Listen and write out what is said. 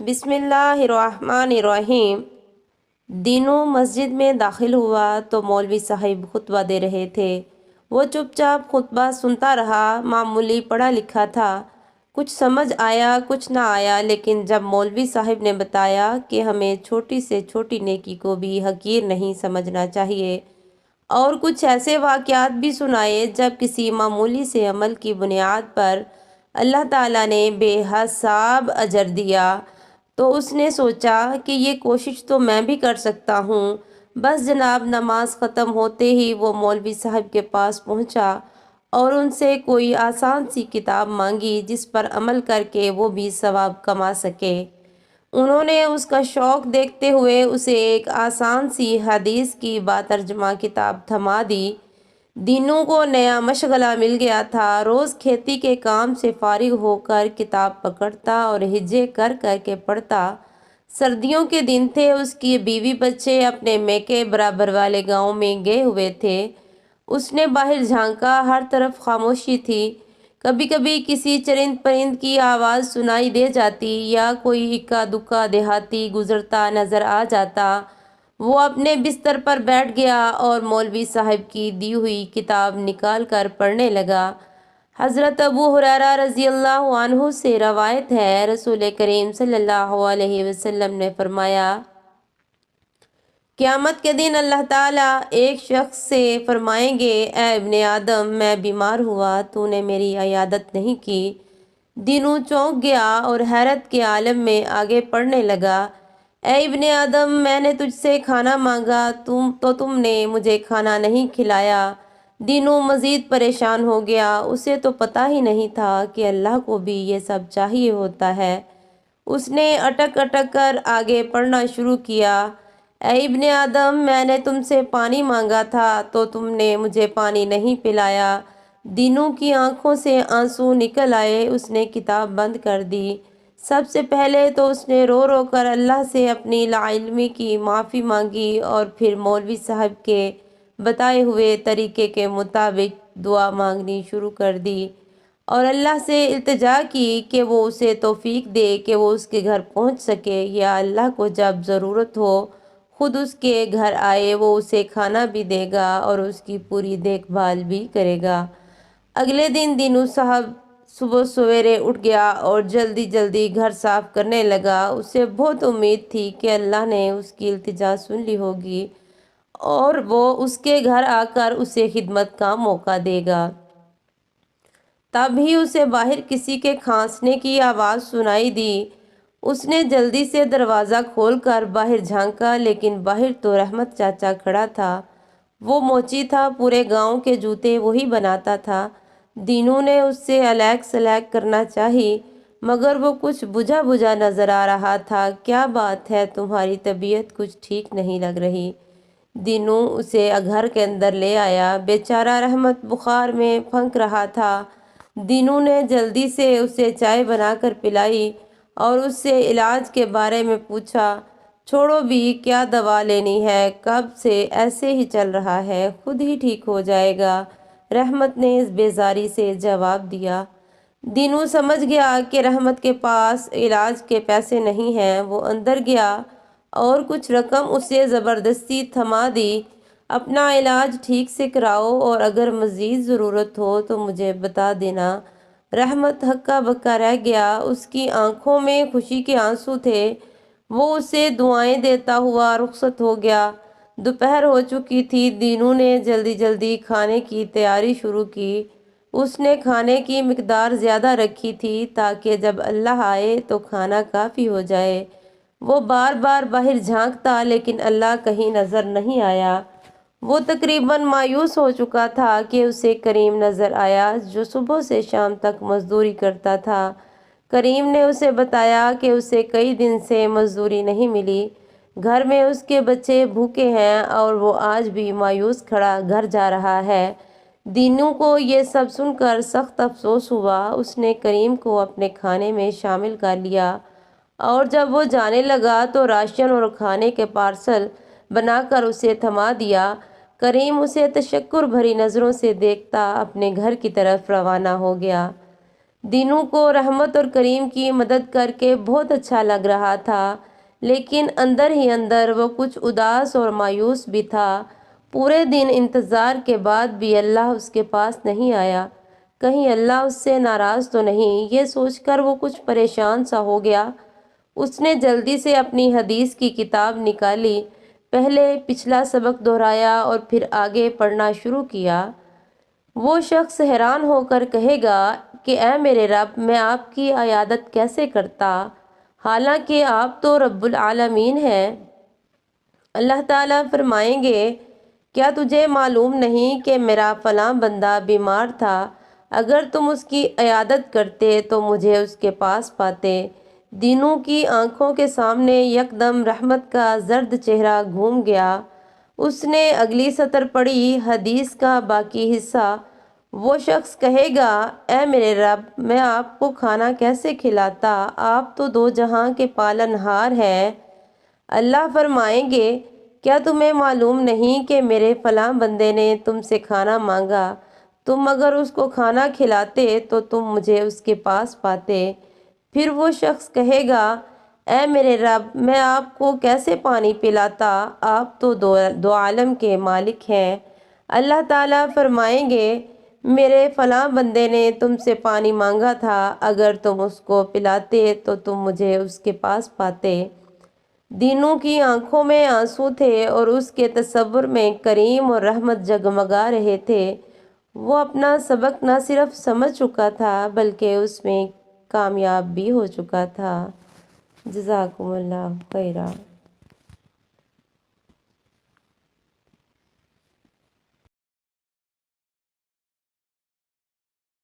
بسم اللہ الرحمن الرحیم۔ دینو مسجد میں داخل ہوا تو مولوی صاحب خطبہ دے رہے تھے۔ وہ چپ چاپ خطبہ سنتا رہا۔ معمولی پڑھا لکھا تھا، کچھ سمجھ آیا کچھ نہ آیا، لیکن جب مولوی صاحب نے بتایا کہ ہمیں چھوٹی سے چھوٹی نیکی کو بھی حقیر نہیں سمجھنا چاہیے، اور کچھ ایسے واقعات بھی سنائے جب کسی معمولی سے عمل کی بنیاد پر اللہ تعالیٰ نے بے حساب اجر دیا، تو اس نے سوچا کہ یہ کوشش تو میں بھی کر سکتا ہوں۔ بس جناب نماز ختم ہوتے ہی وہ مولوی صاحب کے پاس پہنچا اور ان سے کوئی آسان سی کتاب مانگی جس پر عمل کر کے وہ بھی ثواب کما سکے۔ انہوں نے اس کا شوق دیکھتے ہوئے اسے ایک آسان سی حدیث کی باترجمہ کتاب تھما دی۔ دینوں کو نیا مشغلہ مل گیا تھا۔ روز کھیتی کے کام سے فارغ ہو کر کتاب پکڑتا اور ہجے کر کر کے پڑھتا۔ سردیوں کے دن تھے، اس کی بیوی بچے اپنے میکے برابر والے گاؤں میں گئے ہوئے تھے۔ اس نے باہر جھانکا، ہر طرف خاموشی تھی۔ کبھی کبھی کسی چرند پرند کی آواز سنائی دے جاتی یا کوئی اکا دکا دیہاتی گزرتا نظر آ جاتا۔ وہ اپنے بستر پر بیٹھ گیا اور مولوی صاحب کی دی ہوئی کتاب نکال کر پڑھنے لگا۔ حضرت ابو ہریرہ رضی اللہ عنہ سے روایت ہے، رسول کریم صلی اللہ علیہ وسلم نے فرمایا، قیامت کے دن اللہ تعالیٰ ایک شخص سے فرمائیں گے، اے ابن آدم، میں بیمار ہوا، تو نے میری عیادت نہیں کی۔ دینو چونک گیا اور حیرت کے عالم میں آگے پڑھنے لگا، اے ابن آدم، میں نے تجھ سے کھانا مانگا تم نے مجھے کھانا نہیں کھلایا۔ دینو مزید پریشان ہو گیا، اسے تو پتہ ہی نہیں تھا کہ اللہ کو بھی یہ سب چاہیے ہوتا ہے۔ اس نے اٹک اٹک کر آگے پڑھنا شروع کیا، اے ابن آدم، میں نے تم سے پانی مانگا تھا تو تم نے مجھے پانی نہیں پلایا۔ دینو کی آنکھوں سے آنسو نکل آئے، اس نے کتاب بند کر دی۔ سب سے پہلے تو اس نے رو رو کر اللہ سے اپنی لاعلمی کی معافی مانگی اور پھر مولوی صاحب کے بتائے ہوئے طریقے کے مطابق دعا مانگنی شروع کر دی اور اللہ سے التجا کی کہ وہ اسے توفیق دے کہ وہ اس کے گھر پہنچ سکے، یا اللہ کو جب ضرورت ہو خود اس کے گھر آئے، وہ اسے کھانا بھی دے گا اور اس کی پوری دیکھ بھال بھی کرے گا۔ اگلے دن دینو صاحب صبح سویرے اٹھ گیا اور جلدی جلدی گھر صاف کرنے لگا۔ اسے بہت امید تھی کہ اللہ نے اس کی التجا سن لی ہوگی اور وہ اس کے گھر آ کر اسے خدمت کا موقع دے گا۔ تب ہی اسے باہر کسی کے کھانسنے کی آواز سنائی دی۔ اس نے جلدی سے دروازہ کھول کر باہر جھانکا، لیکن باہر تو رحمت چاچا کھڑا تھا۔ وہ موچی تھا، پورے گاؤں کے جوتے وہی بناتا تھا۔ دینو نے اس سے علیک سلیک کرنا چاہی، مگر وہ کچھ بجھا بجھا نظر آ رہا تھا۔ کیا بات ہے، تمہاری طبیعت کچھ ٹھیک نہیں لگ رہی۔ دینو اسے گھر کے اندر لے آیا۔ بیچارہ رحمت بخار میں پھنک رہا تھا۔ دینو نے جلدی سے اسے چائے بنا کر پلائی اور اس سے علاج کے بارے میں پوچھا۔ چھوڑو بھی، کیا دوا لینی ہے، کب سے ایسے ہی چل رہا ہے، خود ہی ٹھیک ہو جائے گا، رحمت نے اس بیزاری سے جواب دیا۔ دینو سمجھ گیا کہ رحمت کے پاس علاج کے پیسے نہیں ہیں۔ وہ اندر گیا اور کچھ رقم اسے زبردستی تھما دی، اپنا علاج ٹھیک سے کراؤ اور اگر مزید ضرورت ہو تو مجھے بتا دینا۔ رحمت ہکا بکا رہ گیا، اس کی آنکھوں میں خوشی کے آنسو تھے۔ وہ اسے دعائیں دیتا ہوا رخصت ہو گیا۔ دوپہر ہو چکی تھی۔ دینو نے جلدی جلدی کھانے کی تیاری شروع کی۔ اس نے کھانے کی مقدار زیادہ رکھی تھی تاکہ جب اللہ آئے تو کھانا کافی ہو جائے۔ وہ بار بار باہر جھانکتا لیکن اللہ کہیں نظر نہیں آیا۔ وہ تقریباً مایوس ہو چکا تھا کہ اسے کریم نظر آیا، جو صبح سے شام تک مزدوری کرتا تھا۔ کریم نے اسے بتایا کہ اسے کئی دن سے مزدوری نہیں ملی، گھر میں اس کے بچے بھوکے ہیں اور وہ آج بھی مایوس کھڑا گھر جا رہا ہے۔ دینو کو یہ سب سن کر سخت افسوس ہوا۔ اس نے کریم کو اپنے کھانے میں شامل کر لیا اور جب وہ جانے لگا تو راشن اور کھانے کے پارسل بنا کر اسے تھما دیا۔ کریم اسے تشکر بھری نظروں سے دیکھتا اپنے گھر کی طرف روانہ ہو گیا۔ دینوں کو رحمت اور کریم کی مدد کر کے بہت اچھا لگ رہا تھا، لیکن اندر ہی اندر وہ کچھ اداس اور مایوس بھی تھا۔ پورے دن انتظار کے بعد بھی اللہ اس کے پاس نہیں آیا۔ کہیں اللہ اس سے ناراض تو نہیں، یہ سوچ کر وہ کچھ پریشان سا ہو گیا۔ اس نے جلدی سے اپنی حدیث کی کتاب نکالی، پہلے پچھلا سبق دہرایا اور پھر آگے پڑھنا شروع کیا۔ وہ شخص حیران ہو کر کہے گا کہ اے میرے رب، میں آپ کی عیادت کیسے کرتا، حالانکہ آپ تو رب العالمین ہیں۔ اللہ تعالیٰ فرمائیں گے، کیا تجھے معلوم نہیں کہ میرا فلاں بندہ بیمار تھا؟ اگر تم اس کی عیادت کرتے تو مجھے اس کے پاس پاتے۔ دینوں کی آنکھوں کے سامنے یکدم رحمت کا زرد چہرہ گھوم گیا۔ اس نے اگلی سطر پڑھی، حدیث کا باقی حصہ۔ وہ شخص کہے گا، اے میرے رب، میں آپ کو کھانا کیسے کھلاتا، آپ تو دو جہاں کے پالن ہار ہیں۔ اللہ فرمائیں گے، کیا تمہیں معلوم نہیں کہ میرے فلاں بندے نے تم سے کھانا مانگا؟ تم اگر اس کو کھانا کھلاتے تو تم مجھے اس کے پاس پاتے۔ پھر وہ شخص کہے گا، اے میرے رب، میں آپ کو کیسے پانی پلاتا، آپ تو دو عالم کے مالک ہیں۔ اللہ تعالیٰ فرمائیں گے، میرے فلاں بندے نے تم سے پانی مانگا تھا، اگر تم اس کو پلاتے تو تم مجھے اس کے پاس پاتے۔ دینوں کی آنکھوں میں آنسو تھے اور اس کے تصور میں کریم اور رحمت جگمگا رہے تھے۔ وہ اپنا سبق نہ صرف سمجھ چکا تھا بلکہ اس میں کامیاب بھی ہو چکا تھا۔ جزاکم اللہ خیرا۔